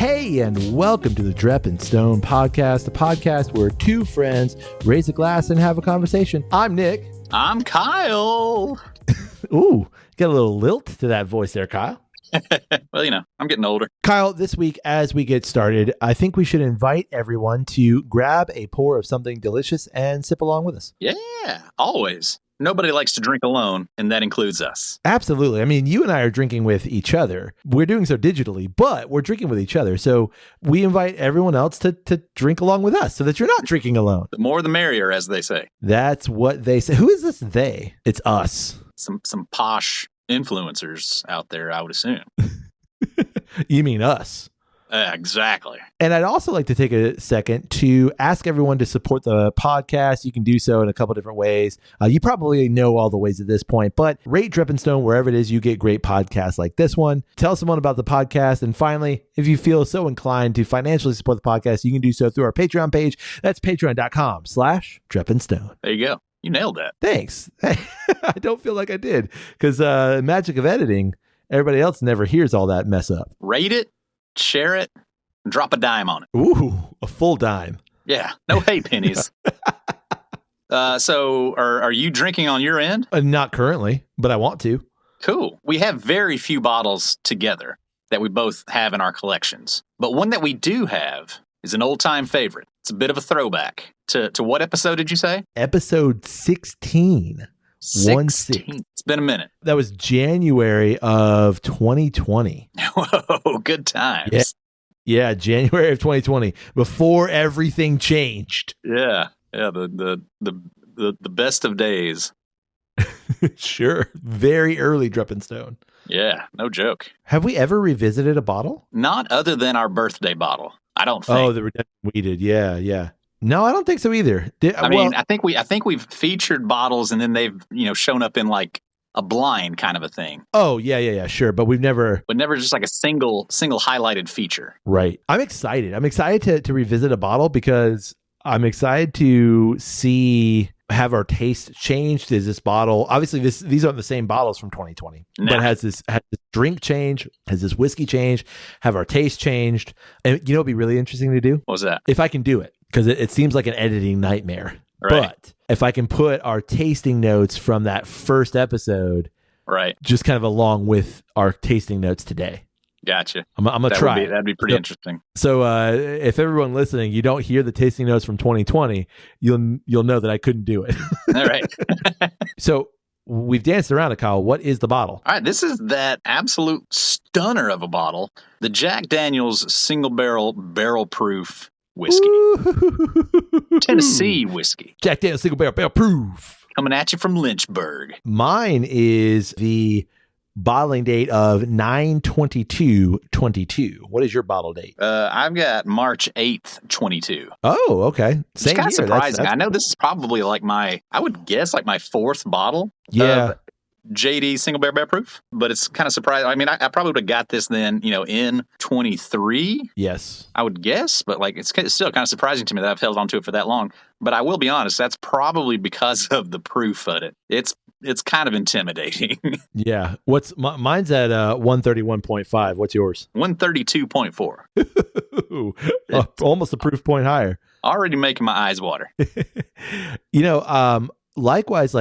Hey, and welcome to the Drep and Stone podcast, the podcast where two friends raise a glass and have a conversation. I'm Nick. I'm Kyle. Ooh, got a little lilt to that voice there, Kyle. Well, I'm getting older. Kyle, this week, as we get started, I think we should invite everyone to grab a pour of something delicious and sip along with us. Yeah, always. Nobody likes to drink alone, and that includes us. Absolutely. I mean, you and I are drinking with each other. We're doing so digitally, but we're drinking with each other. So we invite everyone else to drink along with us so that you're not drinking alone. The more the merrier, as they say. That's what they say. Who is this they? It's us. Some posh influencers out there, I would assume. You mean us? Exactly. And I'd also like to take a second to ask everyone to support the podcast. You can do so in a couple different ways. You probably know all the ways at this point, but rate Drep and Stone wherever it is you get great podcasts like this one. Tell someone about the podcast. And finally, if you feel so inclined to financially support the podcast, you can do so through our Patreon page. That's patreon.com/Drep and Stone. There you go. You nailed that. Thanks. I don't feel like I did because magic of editing, everybody else never hears all that mess up. Rate it, share it, and drop a dime on it. Ooh, a full dime. Yeah, no hay pennies. So are you drinking on your end? Not currently, but I want to. Cool. We have very few bottles together that we both have in our collections. But one that we do have is an old-time favorite. It's a bit of a throwback. To what episode did you say? Episode 16. 16. It's been a minute. That was January of 2020. Whoa, good times. Yeah, January of 2020, before everything changed. Yeah, the best of days. Sure. Very early Drep and Stone. Yeah, no joke. Have we ever revisited a bottle? Not other than our birthday bottle. I don't think. Oh, the redemption we did. Yeah. No, I don't think so either. I think we've featured bottles and then they've, shown up in like a blind kind of a thing. Oh, yeah, sure. But never just like a single highlighted feature. Right. I'm excited. I'm excited to revisit a bottle because I'm excited to have our taste changed. Is this bottle, obviously these aren't the same bottles from 2020, but has this drink change, has this whiskey change, have our taste changed. And it'd be really interesting to do? What was that? If I can do it, because it seems like an editing nightmare. Right. But if I can put our tasting notes from that first episode, right, just kind of along with our tasting notes today. Gotcha. I'm gonna try. That'd be pretty interesting. So if everyone listening, you don't hear the tasting notes from 2020, you'll know that I couldn't do it. All right. So we've danced around it, Kyle. What is the bottle? All right. This is that absolute stunner of a bottle, the Jack Daniel's single barrel proof whiskey. Tennessee whiskey. Jack Daniel's single barrel proof. Coming at you from Lynchburg. Mine is the bottling date of 9/22/22. What is your bottle date? I've got March 8th, 22. Oh, okay. Same it's kind of year. surprising. I know this is probably like I would guess like my fourth bottle. Yeah. JD single barrel proof, but it's kind of surprising. I mean, I probably would have got this then, in 23. Yes. I would guess, but it's still kind of surprising to me that I've held on to it for that long. But I will be honest, that's probably because of the proof of it. It's kind of intimidating. Yeah. Mine's at 131.5. What's yours? 132.4. Almost a proof point higher. Already making my eyes water. Likewise,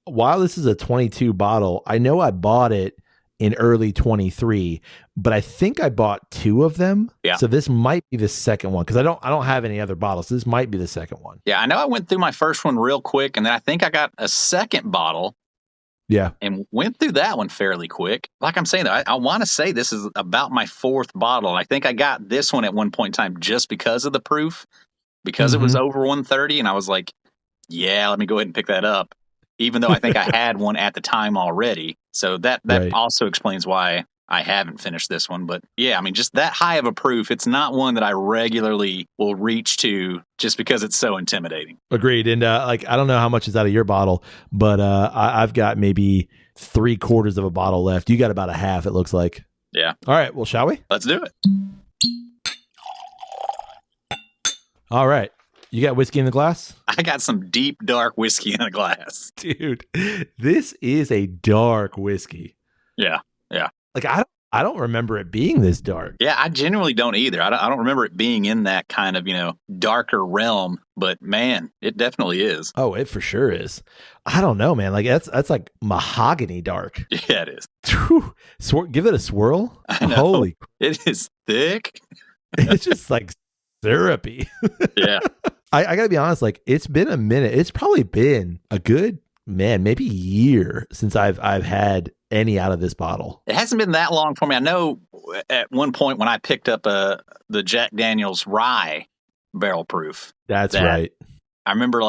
while this is a 22 bottle, I know I bought it in early 23, but I think I bought two of them. Yeah. So this might be the second one because I don't have any other bottles. So this might be the second one. Yeah, I know I went through my first one real quick, and then I think I got a second bottle. Yeah. And went through that one fairly quick. Like I'm saying, I want to say this is about my fourth bottle. I think I got this one at one point in time just because of the proof, because it was over 130, and I was like, yeah, let me go ahead and pick that up. Even though I think I had one at the time already. So that right. Also explains why I haven't finished this one. But yeah, I mean, just that high of a proof, it's not one that I regularly will reach to just because it's so intimidating. Agreed. And I don't know how much is out of your bottle, but I've got maybe 3/4 of a bottle left. You got about a half, it looks like. Yeah. All right. Well, shall we? Let's do it. All right. You got whiskey in the glass? I got some deep, dark whiskey in a glass. Dude, this is a dark whiskey. Yeah. Yeah. I I don't remember it being this dark. Yeah, I genuinely don't either. I don't remember it being in that kind of, darker realm, but man, it definitely is. Oh, it for sure is. I don't know, man. Like that's like mahogany dark. Yeah, it is. Whew. Give it a swirl. I know. Holy, it is thick. It's just like syrupy. Yeah. I gotta be honest, like it's been a minute. It's probably been a good, man, maybe year since I've had any out of this bottle. It hasn't been that long for me. I know at one point when I picked up the Jack Daniel's rye barrel proof. That's right. I remember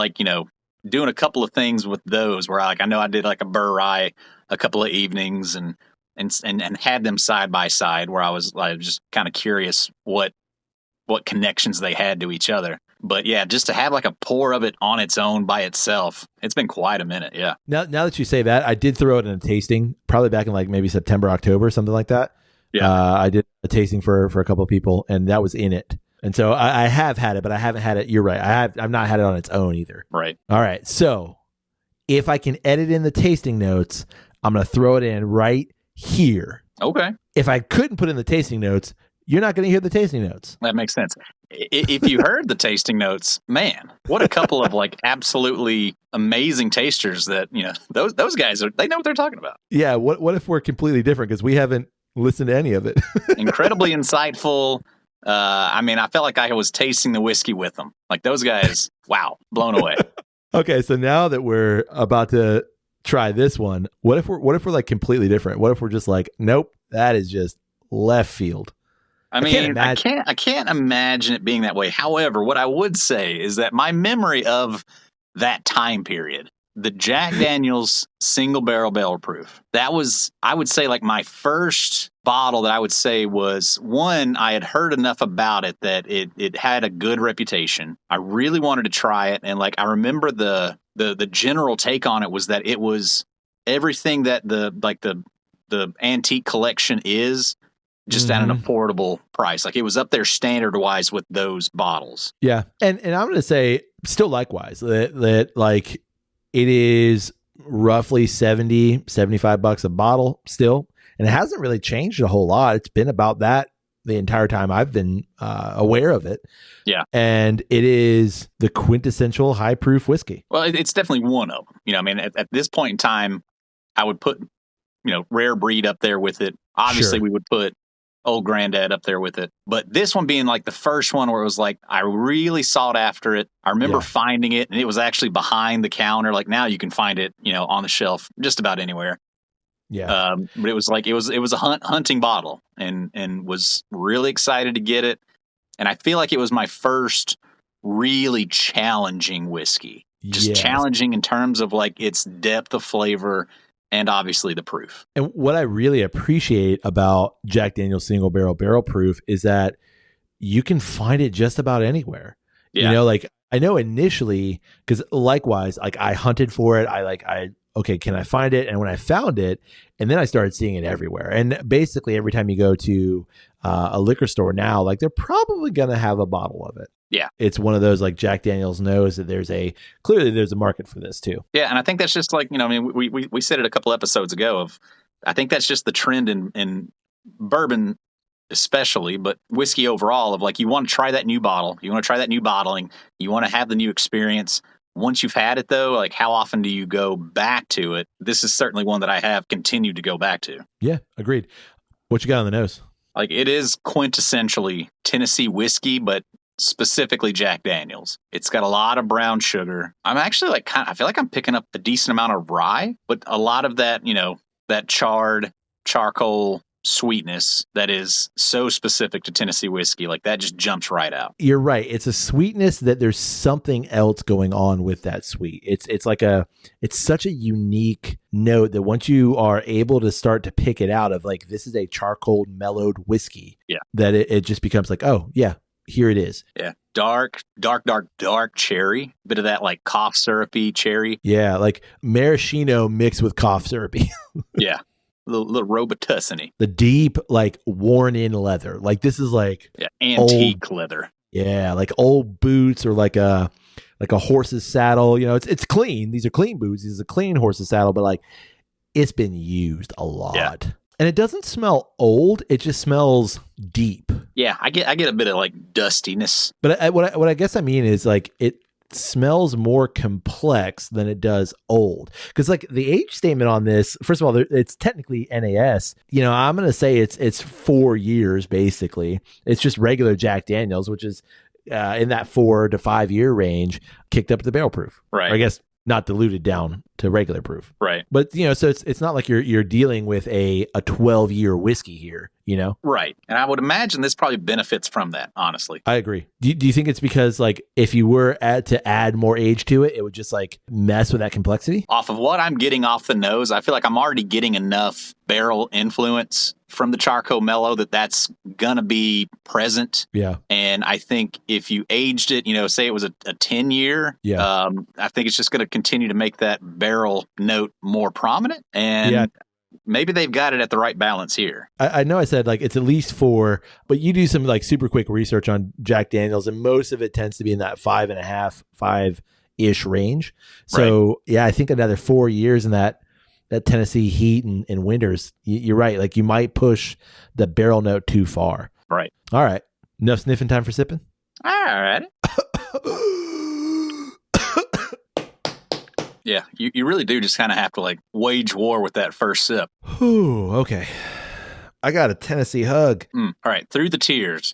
doing a couple of things with those where I know I did like a burr rye a couple of evenings and had them side by side where I was just kind of curious what connections they had to each other. But yeah, just to have like a pour of it on its own by itself, it's been quite a minute. Yeah. Now that you say that, I did throw it in a tasting probably back in like maybe September, October, something like that. Yeah. I did a tasting for a couple of people and that was in it. And so I have had it, but I haven't had it. You're right. I've not had it on its own either. Right. All right. So if I can edit in the tasting notes, I'm going to throw it in right here. Okay. If I couldn't put in the tasting notes, you're not going to hear the tasting notes. That makes sense. If you heard the tasting notes, man, what a couple of like absolutely amazing tasters that, those guys they know what they're talking about. Yeah. What if we're completely different because we haven't listened to any of it? Incredibly insightful. I felt like I was tasting the whiskey with them. Like those guys, wow, blown away. Okay. So now that we're about to try this one, what if we're like completely different? What if we're just like, nope, that is just left field? I can't imagine it being that way. However, what I would say is that my memory of that time period, the Jack Daniel's single barrel proof, that was, I would say, like my first bottle that I would say was one, I had heard enough about it that it had a good reputation. I really wanted to try it. And like, I remember the general take on it was that it was everything that the antique collection is, just at an affordable price. Like it was up there standard wise with those bottles. Yeah. And I'm going to say still likewise that like it is roughly $75 a bottle still. And it hasn't really changed a whole lot. It's been about that the entire time I've been aware of it. Yeah. And it is the quintessential high proof whiskey. Well, it's definitely one of them. At this point in time, I would put, Rare Breed up there with it. Obviously, Sure. We would put Old Granddad up there with it. But this one being like the first one where it was like, I really sought after it. I remember finding it and it was actually behind the counter. Like now you can find it, on the shelf just about anywhere. Yeah. But it was like, it was a hunting bottle and was really excited to get it. And I feel like it was my first really challenging whiskey, just challenging in terms of like its depth of flavor and obviously the proof. And what I really appreciate about Jack Daniel's single barrel proof is that you can find it just about anywhere. Yeah. Like I know initially, because likewise, like I hunted for it. Okay, can I find it? And when I found it, and then I started seeing it everywhere. And basically every time you go to a liquor store now, like they're probably going to have a bottle of it. Yeah. It's one of those like Jack Daniel's knows that there's a market for this too. Yeah. And I think that's just like, we said it a couple episodes ago I think that's just the trend in bourbon especially, but whiskey overall of like, you want to try that new bottle. You want to try that new bottling. You want to have the new experience. Once you've had it though, like how often do you go back to it? This is certainly one that I have continued to go back to. Yeah. Agreed. What you got on the nose? Like it is quintessentially Tennessee whiskey, but specifically Jack Daniel's. It's got a lot of brown sugar. I'm actually like I feel like I'm picking up a decent amount of rye, but a lot of that, that charred charcoal sweetness that is so specific to Tennessee whiskey, like that just jumps right out. You're right. It's a sweetness that there's something else going on with that sweet. It's such a unique note that once you are able to start to pick it out of like, this is a charcoal mellowed whiskey, that it just becomes like, oh yeah, here it is. Yeah. Dark cherry. Bit of that like cough syrupy cherry. Yeah. Like maraschino mixed with cough syrupy. Yeah. A little Robitussin-y. The deep, like worn in leather. Like this is like antique leather. Yeah. Like old boots or like a horse's saddle. It's clean. These are clean boots. This is a clean horse's saddle, but like it's been used a lot. Yeah. And it doesn't smell old. It just smells deep. Yeah, I get a bit of like dustiness. But what I guess I mean is like it smells more complex than it does old. Because like the age statement on this, first of all, it's technically NAS. You know, I'm going to say it's 4 years basically. It's just regular Jack Daniels, which is in that 4 to 5 year range, kicked up to the barrel proof. Right. Or I guess not diluted down to regular proof. Right. But, you know, so it's not like you're dealing with a 12-year whiskey here, you know? Right. And I would imagine this probably benefits from that, honestly. I agree. Do you think it's because, like, if you were to add more age to it, it would just, like, mess with that complexity? Off of what I'm getting off the nose, I feel like I'm already getting enough barrel influence from the charcoal mellow that's going to be present. Yeah. And I think if you aged it, you know, say it was a 10-year, I think it's just going to continue to make that barrel note more prominent. And maybe they've got it at the right balance here. I know I said like it's at least 4, but you do some like super quick research on Jack Daniels, and most of it tends to be in that 5.5, 5-ish range. So yeah, I think another 4 years in that Tennessee heat and winters, you're right. Like you might push the barrel note too far. Right. All right. Enough sniffing time for sipping? All right. Yeah, you really do just kind of have to like wage war with that first sip. Ooh, okay. I got a Tennessee hug. All right, through the tears.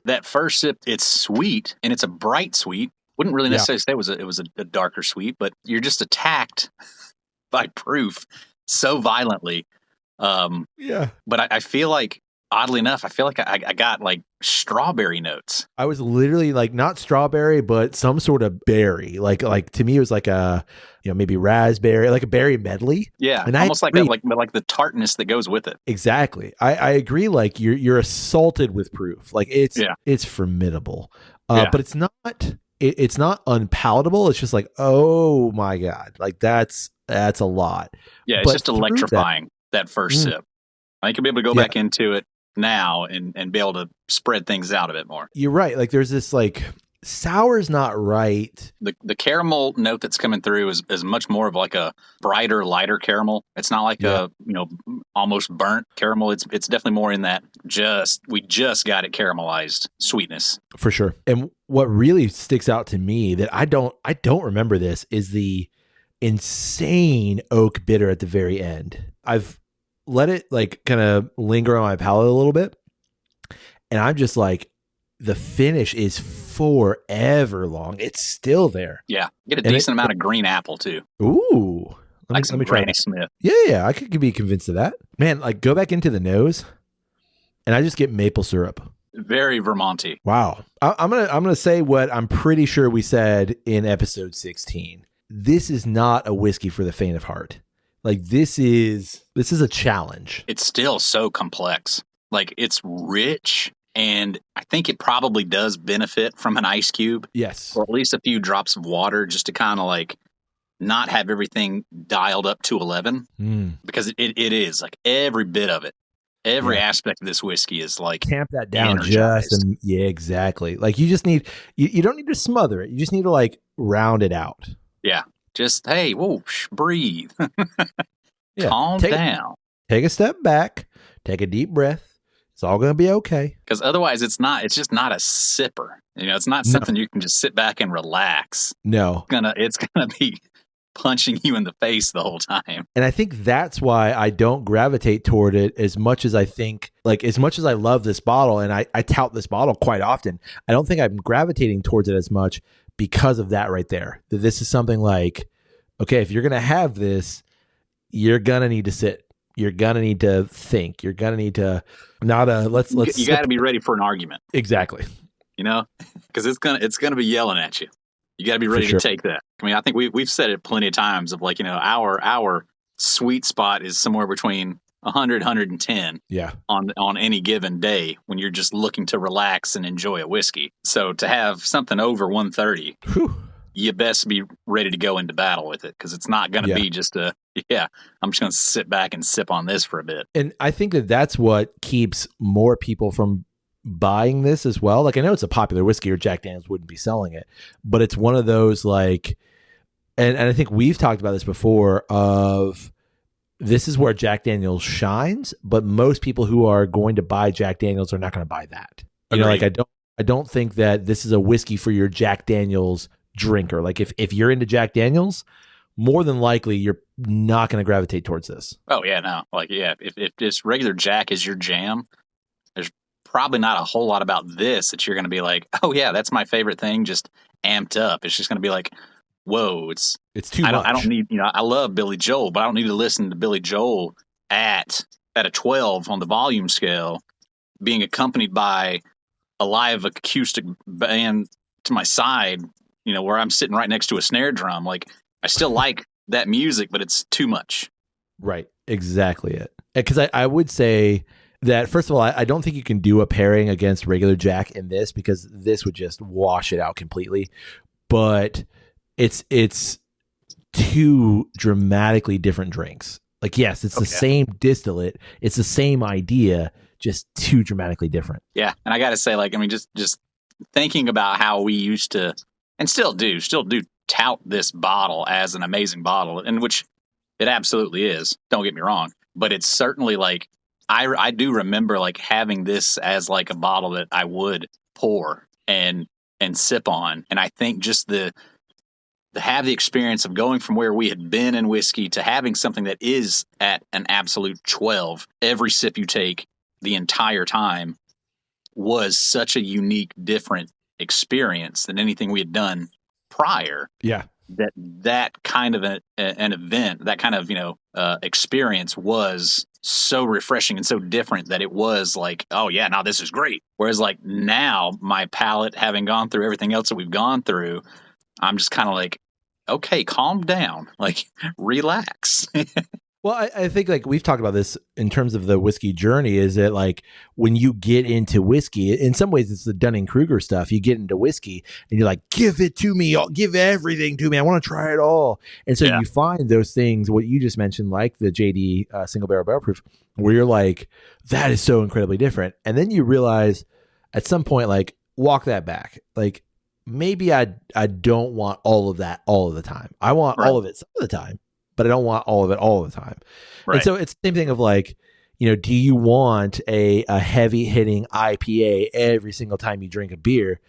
That first sip, it's sweet, and it's a bright sweet. Wouldn't really necessarily say it was a darker sweet, but you're just attacked by proof so violently. But I feel like, oddly enough, I got like strawberry notes. I was literally like not strawberry, but some sort of berry. Like to me, it was like a, you know, maybe raspberry, like a berry medley. Yeah, and almost like the tartness that goes with it. Exactly. I agree. Like you're assaulted with proof. Like it's formidable. But it's not. It's not unpalatable. It's just like, oh my God, like that's a lot. Yeah, it's just electrifying that first sip. I think you'll be able to go back into it now and be able to spread things out a bit more. You're right. Like there's this like sour's not right. The caramel note that's coming through is much more of like a brighter, lighter caramel. It's not like a, you know, almost burnt caramel. It's definitely more in that we just got it caramelized sweetness. For sure. And what really sticks out to me that I don't remember this is the insane oak bitter at the very end. I've let it like kind of linger on my palate a little bit. And I'm just like, the finish is forever long. It's still there. Yeah. Get a decent amount of green apple too. Ooh. Let me try Granny Smith. Yeah. I could be convinced of that. Man, like go back into the nose and I just get maple syrup. Very Vermonty. Wow. I'm gonna say what I'm pretty sure we said in episode 16. This is not a whiskey for the faint of heart. Like this is a challenge. It's still so complex. Like it's rich, and I think it probably does benefit from an ice cube. Yes. Or at least a few drops of water just to kind of like not have everything dialed up to 11. Because it is like every bit of it. Every aspect of this whiskey is like tamp that down yeah, exactly. Like you just need you don't need to smother it. You just need to like round it out. Yeah. Just hey, whoosh, breathe. Calm down. Take a step back. Take a deep breath. It's all going to be okay. Because otherwise, it's just not a sipper. You know, it's not something you can just sit back and relax. No, it's gonna be punching you in the face the whole time. And I think that's why I don't gravitate toward it as much as I think, like as much as I love this bottle and I tout this bottle quite often, I don't think I'm gravitating towards it as much because of that right there. That this is something like, okay, if you're going to have this, you're going to need to sit. You're going to need to think. You're going to need to let's you got to be ready for an argument. Exactly. You know, because it's going to be yelling at you. You got to be ready to take that. I mean, I think we've said it plenty of times of like, you know, our sweet spot is somewhere between 100, 110 on any given day when you're just looking to relax and enjoy a whiskey. So to have something over 130, you best be ready to go into battle with it because it's not going to be just I'm just going to sit back and sip on this for a bit. And I think that's what keeps more people from buying this as well. Like I know it's a popular whiskey or Jack Daniels wouldn't be selling it, but it's one of those like, and I think we've talked about this before of this is where Jack Daniel's shines, but most people who are going to buy Jack Daniel's are not going to buy that. You know, like I don't think that this is a whiskey for your Jack Daniel's drinker. Like if you're into Jack Daniel's, more than likely you're not going to gravitate towards this. Oh yeah, no. Like yeah, if just regular Jack is your jam, there's probably not a whole lot about this that you're going to be like, oh yeah, that's my favorite thing, just amped up. It's just going to be like, whoa, it's too much. I don't need, I love Billy Joel, but I don't need to listen to Billy Joel at a 12 on the volume scale, being accompanied by a live acoustic band to my side, where I'm sitting right next to a snare drum. Like, I still like that music, but it's too much. Right. Exactly it. Because I would say that, first of all, I don't think you can do a pairing against regular Jack in this, because this would just wash it out completely. But it's two dramatically different drinks. Like, yes, it's the same distillate. It's the same idea, just two dramatically different. Yeah. And I got to say, like, I mean, just thinking about how we used to, and still do tout this bottle as an amazing bottle, in which it absolutely is. Don't get me wrong. But it's certainly like, I do remember like having this as like a bottle that I would pour and sip on. And I think just to have the experience of going from where we had been in whiskey to having something that is at an absolute 12, every sip you take the entire time, was such a unique, different experience than anything we had done prior. Yeah. That kind of an event, that kind of, experience was so refreshing and so different that it was like, oh yeah, now this is great. Whereas like now my palate, having gone through everything else that we've gone through, I'm just kind of like, okay, calm down, like relax. Well, I think like we've talked about this in terms of the whiskey journey, is that like when you get into whiskey, in some ways it's the Dunning-Kruger stuff. You get into whiskey and you're like, give it to me, give everything to me. I want to try it all. And so you find those things, what you just mentioned, like the JD single barrel proof, where you're like, that is so incredibly different. And then you realize at some point, like, walk that back. Like, maybe I don't want all of that all of the time. I want all of it some of the time, but I don't want all of it all the time. Right. And so it's the same thing of like, do you want a heavy hitting IPA every single time you drink a beer?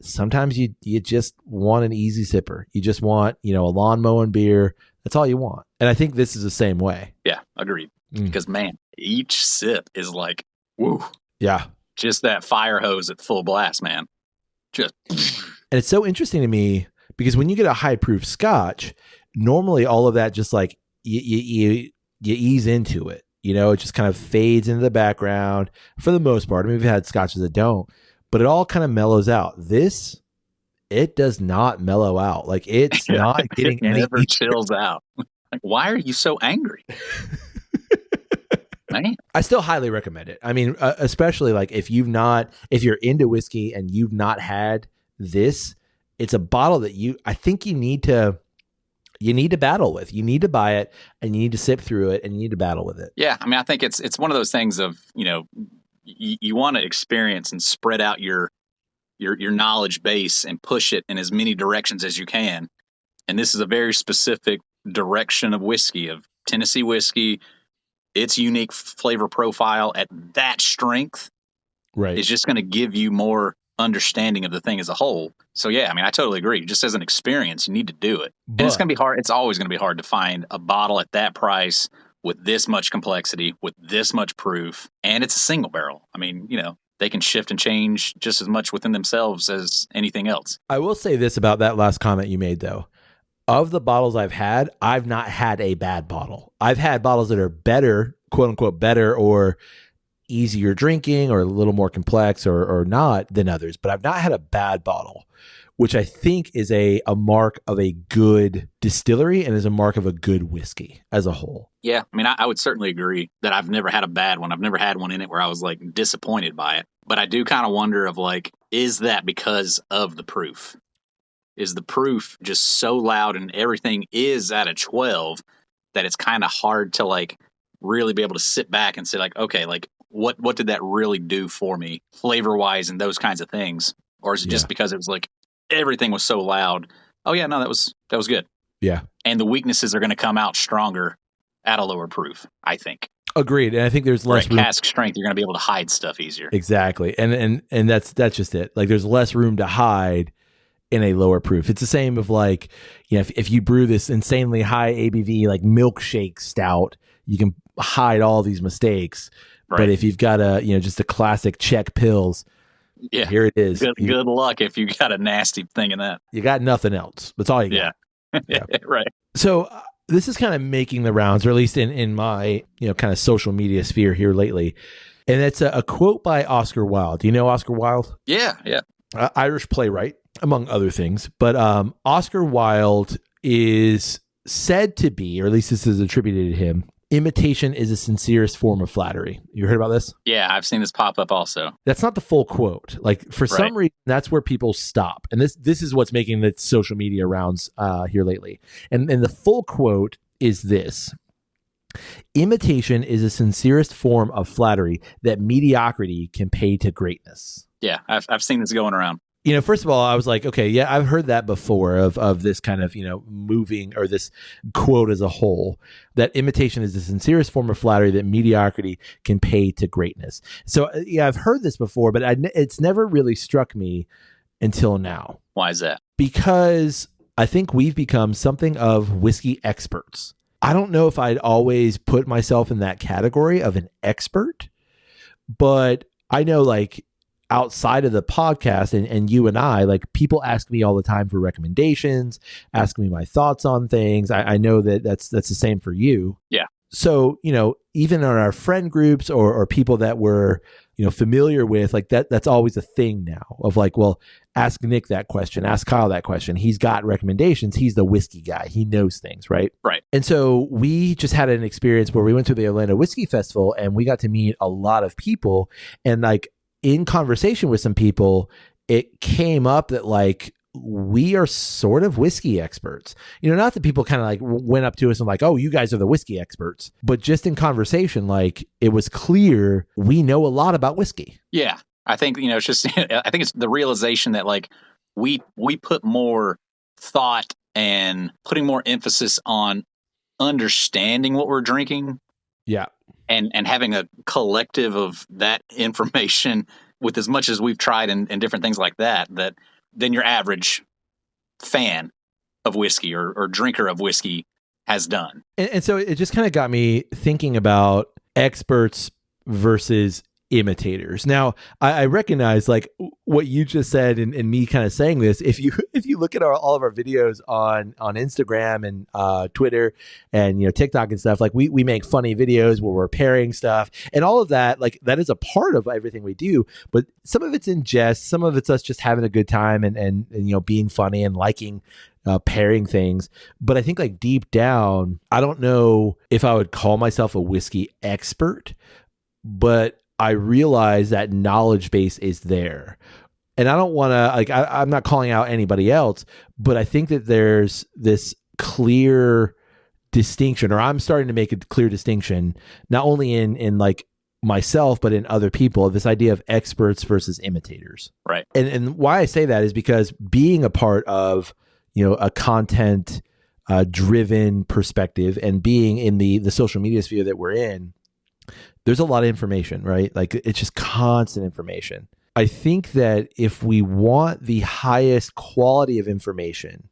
Sometimes you just want an easy sipper. You just want, a lawn mowing beer. That's all you want. And I think this is the same way. Yeah, agreed. Because man, each sip is like, woo. Yeah. Just that fire hose at full blast, man. Just. And it's so interesting to me because when you get a high proof scotch, normally all of that just like you ease into it, it just kind of fades into the background for the most part. I mean, we've had scotches that don't, but it all kind of mellows out. This, it does not mellow out. Like it's not getting it never chills out. Like, why are you so angry? Man. I still highly recommend it. I mean, especially like if you're into whiskey and you've not had this, it's a bottle that I think you need to battle with. You need to buy it and you need to sip through it and you need to battle with it. Yeah. I mean, I think it's one of those things of, you want to experience and spread out your knowledge base and push it in as many directions as you can. And this is a very specific direction of whiskey, of Tennessee whiskey. Its unique flavor profile at that strength is just going to give you more understanding of the thing as a whole. So yeah, I mean, I totally agree. Just as an experience, you need to do it. And it's going to be hard. It's always going to be hard to find a bottle at that price with this much complexity, with this much proof, and it's a single barrel. I mean, they can shift and change just as much within themselves as anything else. I will say this about that last comment you made, though. Of the bottles I've had, I've not had a bad bottle. I've had bottles that are better, quote unquote, better or easier drinking or a little more complex or not than others, but I've not had a bad bottle, which I think is a mark of a good distillery and is a mark of a good whiskey as a whole. Yeah. I mean, I would certainly agree that I've never had a bad one. I've never had one in it where I was like disappointed by it, but I do kind of wonder of like, is that because of the proof? Is the proof just so loud and everything is at a 12 that it's kind of hard to like really be able to sit back and say like, okay, like what did that really do for me flavor wise and those kinds of things? Or is it just because it was like everything was so loud? Oh yeah, no, that was good. Yeah. And the weaknesses are going to come out stronger at a lower proof, I think. Agreed. And I think there's less room. Cask strength, you're going to be able to hide stuff easier. Exactly. And that's just it. Like there's less room to hide in a lower proof. It's the same of like, you know, if you brew this insanely high ABV like milkshake stout, you can hide all these mistakes. Right. But if you've got just a classic Czech Pils, here it is. Good luck if you got a nasty thing in that. You got nothing else. That's all you got. Yeah. Right. So this is kind of making the rounds, or at least in my, kind of social media sphere here lately. And it's a quote by Oscar Wilde. Do you know Oscar Wilde? Yeah. Irish playwright, among other things. But Oscar Wilde is said to be, or at least this is attributed to him, imitation is the sincerest form of flattery. You heard about this? Yeah, I've seen this pop up also. That's not the full quote. Like for some reason, that's where people stop. And this is what's making the social media rounds here lately. And the full quote is this: imitation is the sincerest form of flattery that mediocrity can pay to greatness. Yeah, I've seen this going around. First of all, I was like, okay, yeah, I've heard that before of this kind of, moving, or this quote as a whole, that imitation is the sincerest form of flattery that mediocrity can pay to greatness. So, yeah, I've heard this before, but it's never really struck me until now. Why is that? Because I think we've become something of whiskey experts. I don't know if I'd always put myself in that category of an expert, but I know, like, outside of the podcast and you and I, like, people ask me all the time for recommendations, ask me my thoughts on things. I know that's the same for you. Yeah. So, even in our friend groups or people that we're, familiar with, like that's always a thing now of like, well, ask Nick that question, ask Kyle that question. He's got recommendations. He's the whiskey guy. He knows things, right? Right. And so we just had an experience where we went to the Atlanta Whiskey Festival and we got to meet a lot of people, and like, in conversation with some people, it came up that like we are sort of whiskey experts. Not that people kind of like went up to us and like, oh, you guys are the whiskey experts, but just in conversation, like it was clear we know a lot about whiskey. Yeah. I think, it's just, I think it's the realization that like we put more thought and putting more emphasis on understanding what we're drinking. Yeah. And having a collective of that information with as much as we've tried and different things like that than your average fan of whiskey or drinker of whiskey has done. And so it just kind of got me thinking about experts versus imitators. Now, I recognize like what you just said and me kind of saying this. If you look at all of our videos on Instagram and Twitter and TikTok and stuff, like we make funny videos where we're pairing stuff and all of that, like that is a part of everything we do. But some of it's in jest, some of it's us just having a good time and being funny and liking pairing things. But I think like deep down, I don't know if I would call myself a whiskey expert, but I realize that knowledge base is there. And I don't want to, like, I'm not calling out anybody else, but I think that there's this clear distinction, or I'm starting to make a clear distinction, not only in like myself, but in other people, this idea of experts versus imitators. Right. And why I say that is because being a part of, a content driven perspective and being in the social media sphere that we're in, there's a lot of information, right? Like it's just constant information. I think that if we want the highest quality of information,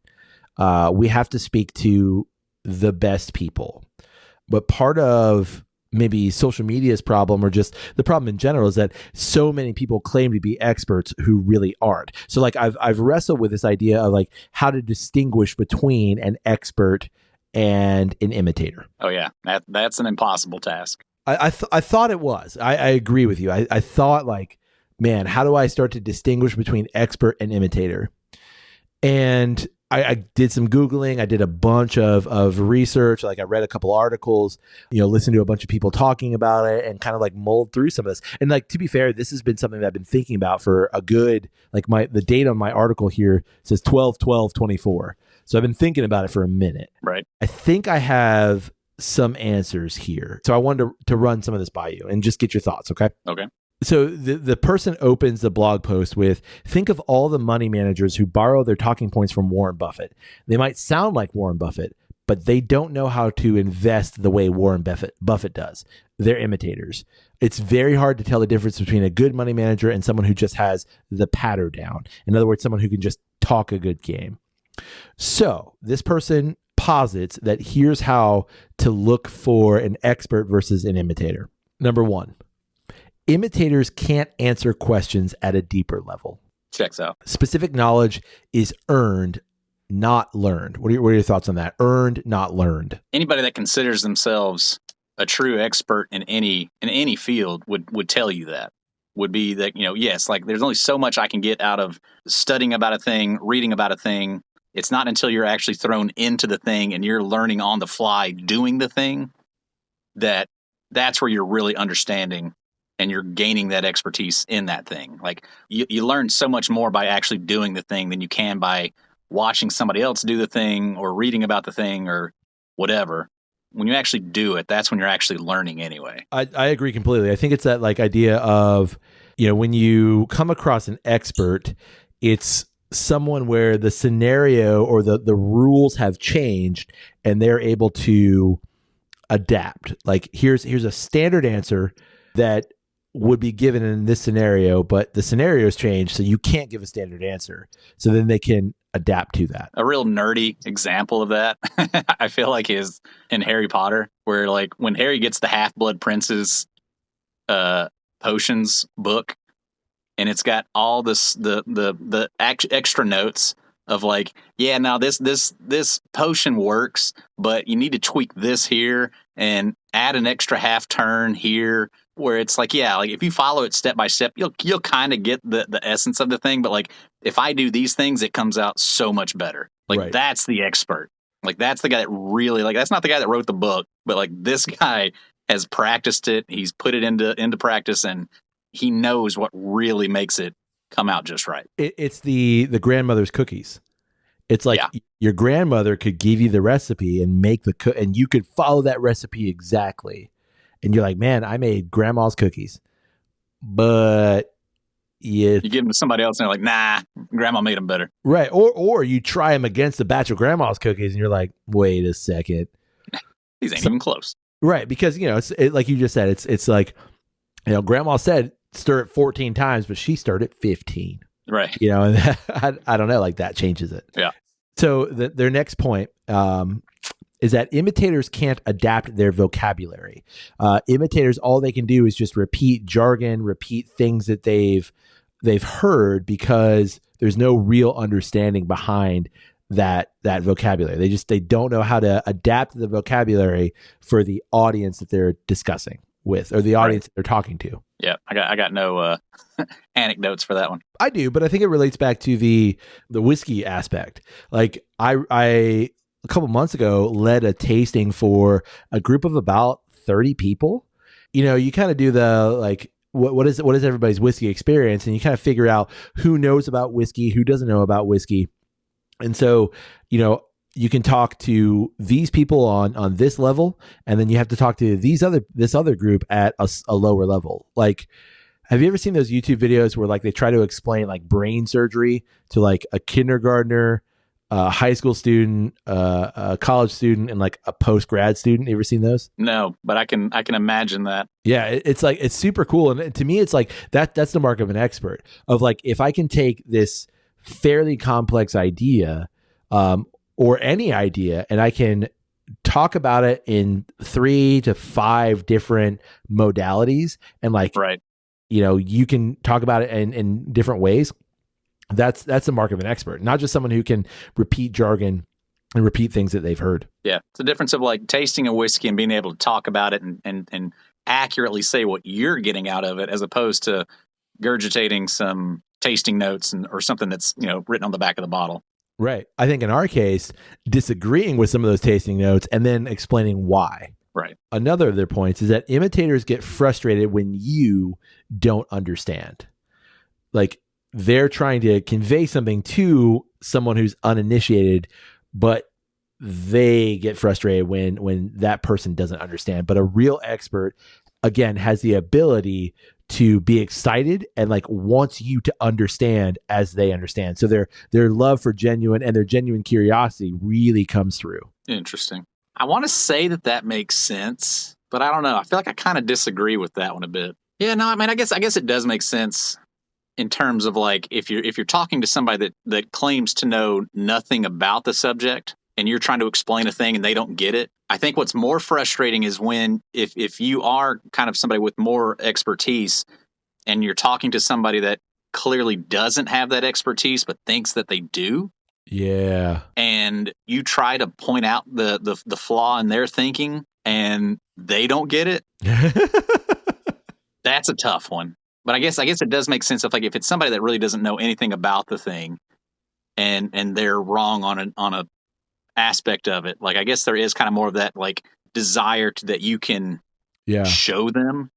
we have to speak to the best people. But part of maybe social media's problem, or just the problem in general, is that so many people claim to be experts who really aren't. So like I've wrestled with this idea of like how to distinguish between an expert and an imitator. Oh yeah, that's an impossible task. I thought it was. I agree with you. I thought like, man, how do I start to distinguish between expert and imitator? And I did some Googling. I did a bunch of research. Like I read a couple articles, listened to a bunch of people talking about it and kind of like mulled through some of this. And like, to be fair, this has been something that I've been thinking about for a good, like the date on my article here says 12/12/24. So I've been thinking about it for a minute. Right. I think I have some answers here. So I wanted to run some of this by you and just get your thoughts. Okay. Okay. So the person opens the blog post with, think of all the money managers who borrow their talking points from Warren Buffett. They might sound like Warren Buffett, but they don't know how to invest the way Warren Buffett does. They're imitators. It's very hard to tell the difference between a good money manager and someone who just has the patter down. In other words, someone who can just talk a good game. So this person posits that here's how to look for an expert versus an imitator. Number one, imitators can't answer questions at a deeper level. Checks out. Specific knowledge is earned, not learned. What are your thoughts on that? Earned, not learned. Anybody that considers themselves a true expert in any field would tell you that. Would be that, yes, like there's only so much I can get out of studying about a thing, reading about a thing. It's not until you're actually thrown into the thing and you're learning on the fly doing the thing that's where you're really understanding and you're gaining that expertise in that thing. Like you learn so much more by actually doing the thing than you can by watching somebody else do the thing or reading about the thing or whatever. When you actually do it, that's when you're actually learning anyway. I agree completely. I think it's that like idea of, when you come across an expert, it's someone where the scenario or the rules have changed and they're able to adapt. Like here's a standard answer that would be given in this scenario, but the scenario has changed, so you can't give a standard answer. So then they can adapt to that. A real nerdy example of that, I feel like, is in Harry Potter, where like when Harry gets the Half-Blood Prince's potions book, and it's got all this the extra notes of like, yeah, now this potion works, but you need to tweak this here and add an extra half turn here. Where it's like, yeah, like if you follow it step by step, you'll kind of get the essence of the thing. But like if I do these things, it comes out so much better. Like right. That's the expert. Like that's the guy that really that's not the guy that wrote the book, but like this guy has practiced it. He's put it into practice, and he knows what really makes it come out just right. It's the grandmother's cookies. It's like your grandmother could give you the recipe and make and you could follow that recipe exactly. And you're like, man, I made grandma's cookies. But you give them to somebody else and they're like, nah, grandma made them better. Right. Or you try them against a batch of grandma's cookies and you're like, wait a second. These ain't even close. Right. Because, it's like you just said, it's like, grandma said stir it 14 times, but she stirred it 15. Right. And I don't know, like that changes it. Yeah. So their next point, is that imitators can't adapt their vocabulary. Imitators, all they can do is just repeat jargon, repeat things that they've heard because there's no real understanding behind that vocabulary. They don't know how to adapt the vocabulary for the audience that they're discussing with or the audience that they're talking to. Yeah, I got no anecdotes for that one. I do, but I think it relates back to the whiskey aspect. Like I a couple months ago led a tasting for a group of about 30 people. You kind of do the like what is everybody's whiskey experience, and you kind of figure out who knows about whiskey, who doesn't know about whiskey. And so, you can talk to these people on this level, and then you have to talk to this other group at a lower level. Like, have you ever seen those YouTube videos where like they try to explain like brain surgery to like a kindergartner, a high school student, a college student, and like a post-grad student? You ever seen those? No, but I can imagine that. Yeah, it's like, it's super cool. And to me, it's like that's the mark of an expert, of like, if I can take this fairly complex idea, or any idea, and I can talk about it in 3 to 5 different modalities, and like, right. You can talk about it in different ways. That's the mark of an expert, not just someone who can repeat jargon and repeat things that they've heard. Yeah. It's the difference of like tasting a whiskey and being able to talk about it and accurately say what you're getting out of it, as opposed to gurgitating some tasting notes or something that's, written on the back of the bottle. Right. I think in our case, disagreeing with some of those tasting notes and then explaining why. Right. Another of their points is that imitators get frustrated when you don't understand. Like, they're trying to convey something to someone who's uninitiated, but they get frustrated when that person doesn't understand. But a real expert again, has the ability to be excited and like wants you to understand as they understand. So their love for genuine and their genuine curiosity really comes through. Interesting. I want to say that makes sense, but I don't know. I feel like I kind of disagree with that one a bit. Yeah, no, I mean, I guess it does make sense in terms of like if you're talking to somebody that claims to know nothing about the subject and you're trying to explain a thing and they don't get it. I think what's more frustrating is when if you are kind of somebody with more expertise and you're talking to somebody that clearly doesn't have that expertise but thinks that they do. Yeah. And you try to point out the flaw in their thinking and they don't get it. That's a tough one. But I guess it does make sense if it's somebody that really doesn't know anything about the thing and they're wrong on a aspect of it. Like I guess there is kind of more of that like desire that you can show them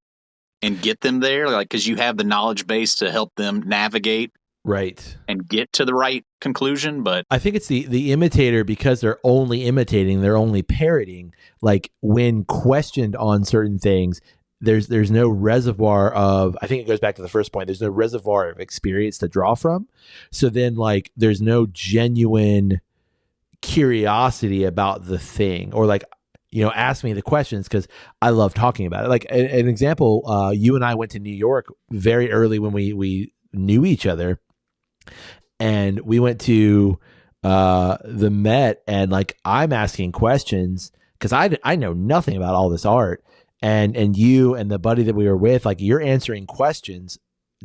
and get them there, like because you have the knowledge base to help them navigate right and get to the right conclusion. But I think it's the imitator, because they're only imitating, they're only parroting. Like when questioned on certain things, there's no reservoir of, I think it goes back to the first point, there's no reservoir of experience to draw from. So then like there's no genuine curiosity about the thing, or like, ask me the questions because I love talking about it. Like an example, you and I went to New York very early when we knew each other, and we went to the Met, and like I'm asking questions because I know nothing about all this art, and you and the buddy that we were with, like you're answering questions,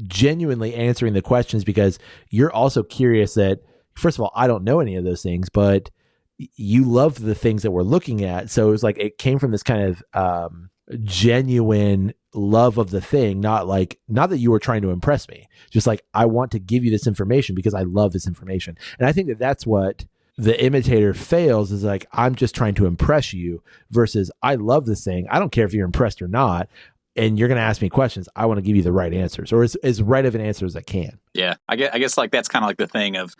genuinely answering the questions because you're also curious that, first of all, I don't know any of those things, but you love the things that we're looking at. So it was like, it came from this kind of genuine love of the thing, not that you were trying to impress me, just like, I want to give you this information because I love this information. And I think that that's what the imitator fails, is like, I'm just trying to impress you versus I love this thing. I don't care if you're impressed or not. And you're going to ask me questions. I want to give you the right answers, or as right of an answer as I can. Yeah. I guess like that's kind of like the thing of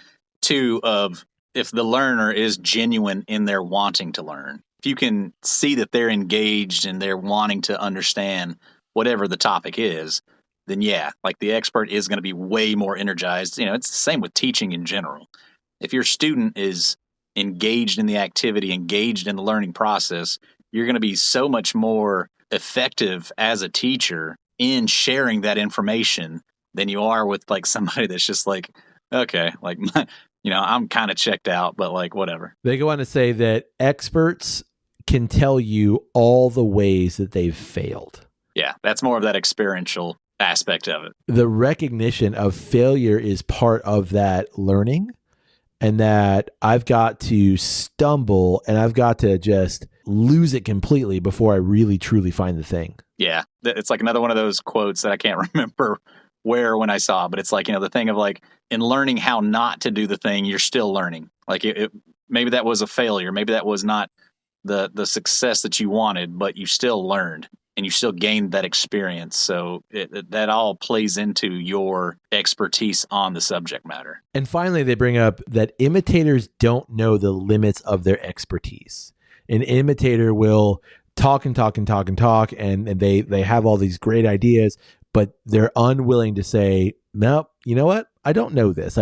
if the learner is genuine in their wanting to learn, if you can see that they're engaged and they're wanting to understand whatever the topic is, then yeah, like the expert is going to be way more energized. It's the same with teaching in general. If your student is engaged in the activity, engaged in the learning process, you're going to be so much more effective as a teacher in sharing that information than you are with like somebody that's just like, okay, like, I'm kind of checked out, but like, whatever. They go on to say that experts can tell you all the ways that they've failed. Yeah, that's more of that experiential aspect of it. The recognition of failure is part of that learning, and that I've got to stumble and I've got to just lose it completely before I really truly find the thing. Yeah, it's like another one of those quotes that I can't remember where or when I saw, but it's like, the thing of like, in learning how not to do the thing, you're still learning. Like maybe that was a failure. Maybe that was not the success that you wanted, but you still learned and you still gained that experience. So that all plays into your expertise on the subject matter. And finally, they bring up that imitators don't know the limits of their expertise. An imitator will talk and talk and talk and talk, and they have all these great ideas, but they're unwilling to say, no, you know what? I don't know this.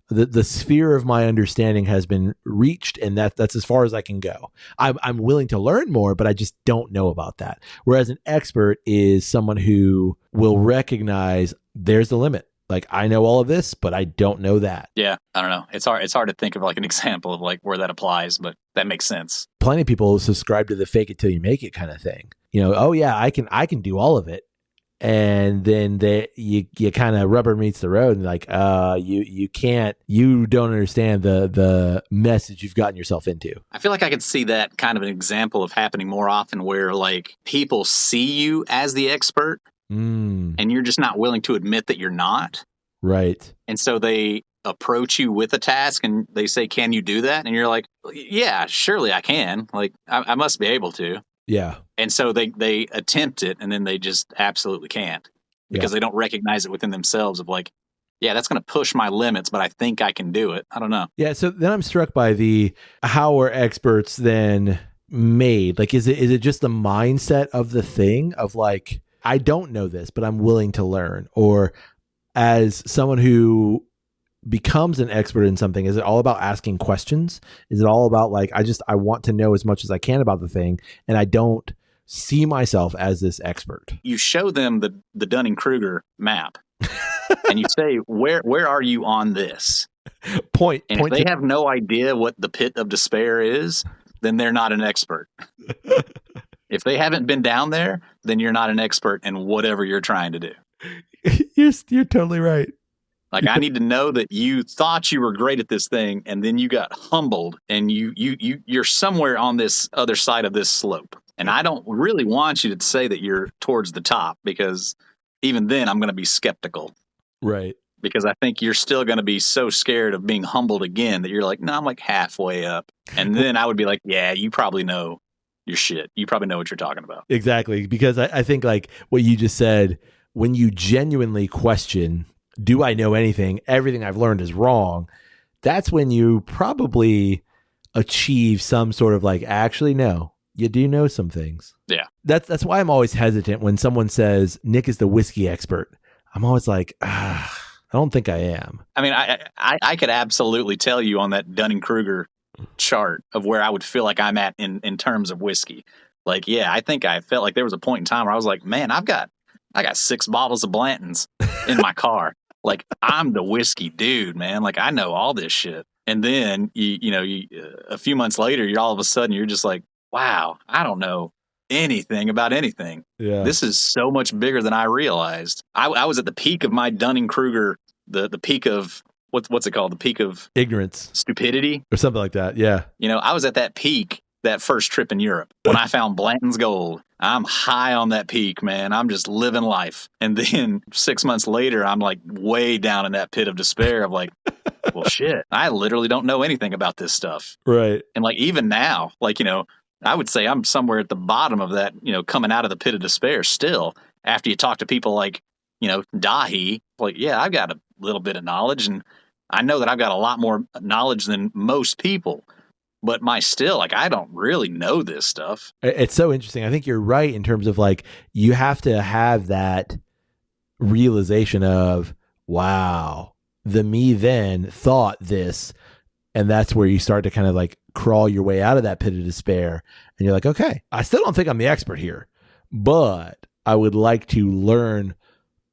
The sphere of my understanding has been reached, and that's as far as I can go. I'm willing to learn more, but I just don't know about that. Whereas an expert is someone who will recognize there's the limit. Like, I know all of this, but I don't know that. Yeah, I don't know. It's hard to think of like an example of like where that applies, but that makes sense. Plenty of people subscribe to the fake it till you make it kind of thing. Oh yeah, I can do all of it. And then you kind of rubber meets the road, and like, you don't understand the message you've gotten yourself into. I feel like I could see that kind of an example of happening more often, where like people see you as the expert and you're just not willing to admit that you're not. Right. And so they approach you with a task and they say, can you do that? And you're like, yeah, surely I can. Like, I must be able to. Yeah. And so they attempt it, and then they just absolutely can't because they don't recognize it within themselves of like, yeah, that's going to push my limits, but I think I can do it. I don't know. Yeah. So then I'm struck by how are experts then made? Like, is it just the mindset of the thing of like, I don't know this, but I'm willing to learn? Or as someone who becomes an expert in something, is it all about asking questions? Is it all about like, I want to know as much as I can about the thing, and I don't see myself as this expert? You show them the Dunning-Kruger map and you say, where are you on this? Point. And if they have no idea what the pit of despair is, then they're not an expert. If they haven't been down there, then you're not an expert in whatever you're trying to do. You're totally right. Like, I need to know that you thought you were great at this thing, and then you got humbled, and you're somewhere on this other side of this slope. And I don't really want you to say that you're towards the top, because even then I'm going to be skeptical. Right. Because I think you're still going to be so scared of being humbled again that you're like, no, I'm like halfway up. And then I would be like, yeah, you probably know your shit. You probably know what you're talking about. Exactly. Because I think like what you just said, when you genuinely question, do I know anything? Everything I've learned is wrong. That's when you probably achieve some sort of like, actually, no, you do know some things. Yeah. That's why I'm always hesitant when someone says Nick is the whiskey expert. I'm always like, I don't think I am. I mean, I could absolutely tell you on that Dunning-Kruger chart of where I would feel like I'm at in terms of whiskey. Like, yeah, I think I felt like there was a point in time where I was like, man, I got 6 bottles of Blanton's in my car. Like, I'm the whiskey dude, man. Like, I know all this shit. And then, a few months later, you're all of a sudden, you're just like, wow, I don't know anything about anything. Yeah. This is so much bigger than I realized. I was at the peak of my Dunning-Kruger, the peak of, what's it called? The peak of ignorance, stupidity, or something like that. Yeah. I was at that peak that first trip in Europe when I found Blanton's Gold. I'm high on that peak, man. I'm just living life. And then 6 months later, I'm like way down in that pit of despair of like, well, shit, I literally don't know anything about this stuff. Right. And like, even now, like, I would say I'm somewhere at the bottom of that, coming out of the pit of despair still. After you talk to people like, Dahi, like, yeah, I've got a little bit of knowledge, and I know that I've got a lot more knowledge than most people. But I don't really know this stuff. It's so interesting. I think you're right in terms of like, you have to have that realization of, wow, the me then thought this. And that's where you start to kind of like crawl your way out of that pit of despair. And you're like, okay, I still don't think I'm the expert here, but I would like to learn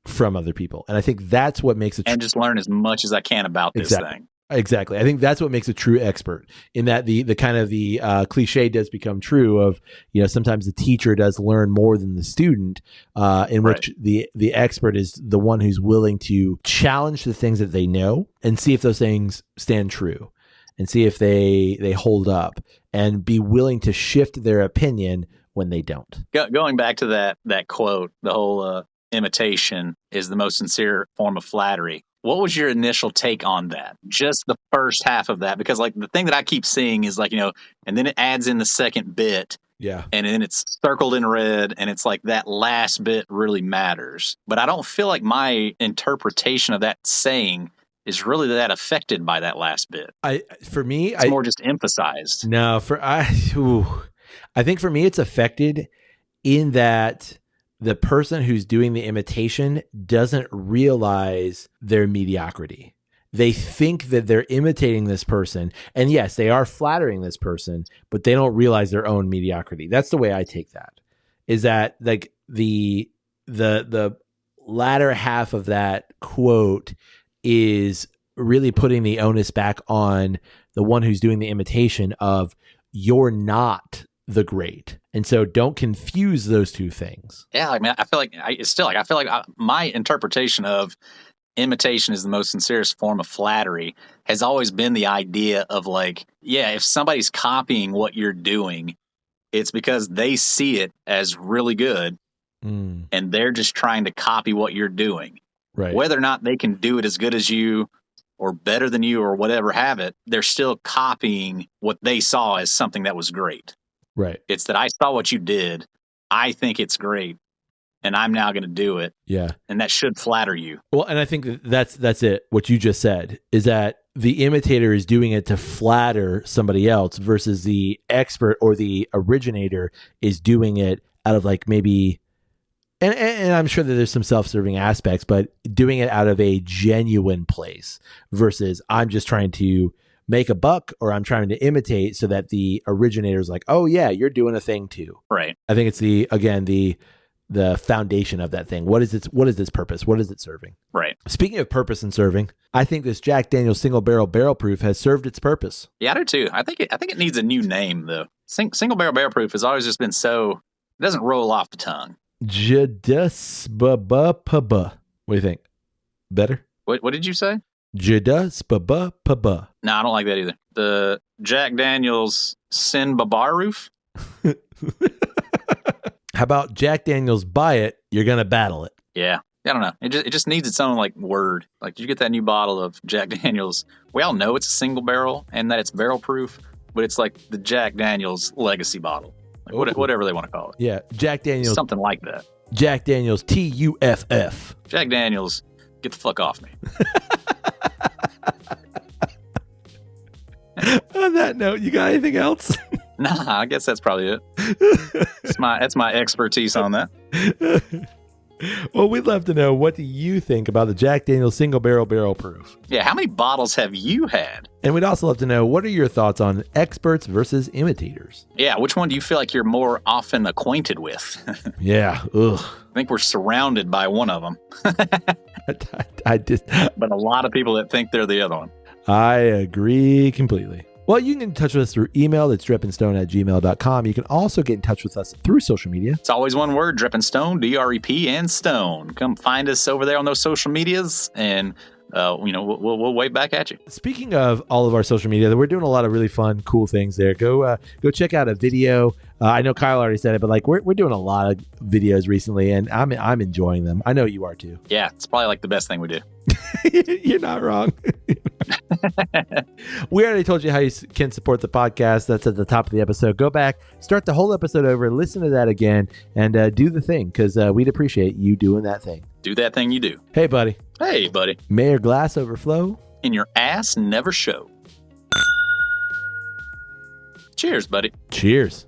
from other people. And I think that's what makes it. And just learn as much as I can about this thing. Exactly. I think that's what makes a true expert, in that the kind of the cliche does become true of, sometimes the teacher does learn more than the student, in which the expert is the one who's willing to challenge the things that they know and see if those things stand true and see if they hold up, and be willing to shift their opinion when they don't. Going back to that quote, the whole imitation is the most sincere form of flattery. What was your initial take on that? Just the first half of that? Because like the thing that I keep seeing is like, and then it adds in the second bit. Yeah. And then it's circled in red, and it's like that last bit really matters. But I don't feel like my interpretation of that saying is really that affected by that last bit. It's more just emphasized. No, I think for me it's affected in that the person who's doing the imitation doesn't realize their mediocrity. They think that they're imitating this person, and yes, they are flattering this person, but they don't realize their own mediocrity. That's the way I take that. Is that like the latter half of that quote is really putting the onus back on the one who's doing the imitation of, you're not the great. And so don't confuse those two things. Yeah, I mean, I feel like my interpretation of imitation is the most sincerest form of flattery has always been the idea of like, yeah, if somebody's copying what you're doing, it's because they see it as really good, and they're just trying to copy what you're doing. Right. Whether or not they can do it as good as you or better than you or whatever have it, they're still copying what they saw as something that was great. Right. It's that I saw what you did. I think it's great, and I'm now going to do it. Yeah. And that should flatter you. Well, and I think that's it. What you just said is that the imitator is doing it to flatter somebody else versus the expert or the originator is doing it out of like maybe, and I'm sure that there's some self-serving aspects, but doing it out of a genuine place versus I'm just trying to make a buck or I'm trying to imitate so that the originator is like, oh yeah, you're doing a thing too. Right. I think it's the foundation of that thing. What is its purpose? What is it serving? Right. Speaking of purpose and serving, I think this Jack Daniel's single barrel proof has served its purpose. Yeah, I do too. I think it needs a new name though. Single barrel proof has always just been so, it doesn't roll off the tongue. JDSBBP. What do you think? Better? What did you say? JDSBBP. No, I don't like that either. The Jack Daniel's Sin Babaroof. How about Jack Daniel's buy it, you're going to battle it? Yeah. I don't know. It just needs its own like word. Like you get that new bottle of Jack Daniel's. We all know it's a single barrel and that it's barrel proof, but it's like the Jack Daniel's legacy bottle. Like whatever they want to call it. Yeah. Jack Daniel's. Something like that. Jack Daniel's TUFF. Jack Daniel's, get the fuck off me. On that note, you got anything else? Nah, I guess that's probably it. That's my expertise on that. Well, we'd love to know, what do you think about the Jack Daniel's single barrel proof? Yeah, how many bottles have you had? And we'd also love to know, what are your thoughts on experts versus imitators? Yeah, which one do you feel like you're more often acquainted with? Yeah, ugh. I think we're surrounded by one of them. But a lot of people that think they're the other one. I agree completely. Well, you can get in touch with us through email. It's dripandstone@gmail.com. You can also get in touch with us through social media. It's always one word, Drip and Stone, DREP and Stone. Come find us over there on those social medias, and we'll wave back at you. Speaking of all of our social media, we're doing a lot of really fun, cool things there. Go check out a video. I know Kyle already said it, but like we're doing a lot of videos recently, and I'm enjoying them. I know you are too. Yeah, it's probably like the best thing we do. You're not wrong. We already told you how you can support the podcast. That's at the top of the episode. Go back, start the whole episode over, listen to that again, and do the thing, because we'd appreciate you doing that thing. Do that thing you do. Hey, buddy. Hey, buddy. May your glass overflow. And your ass never show. Cheers, buddy. Cheers.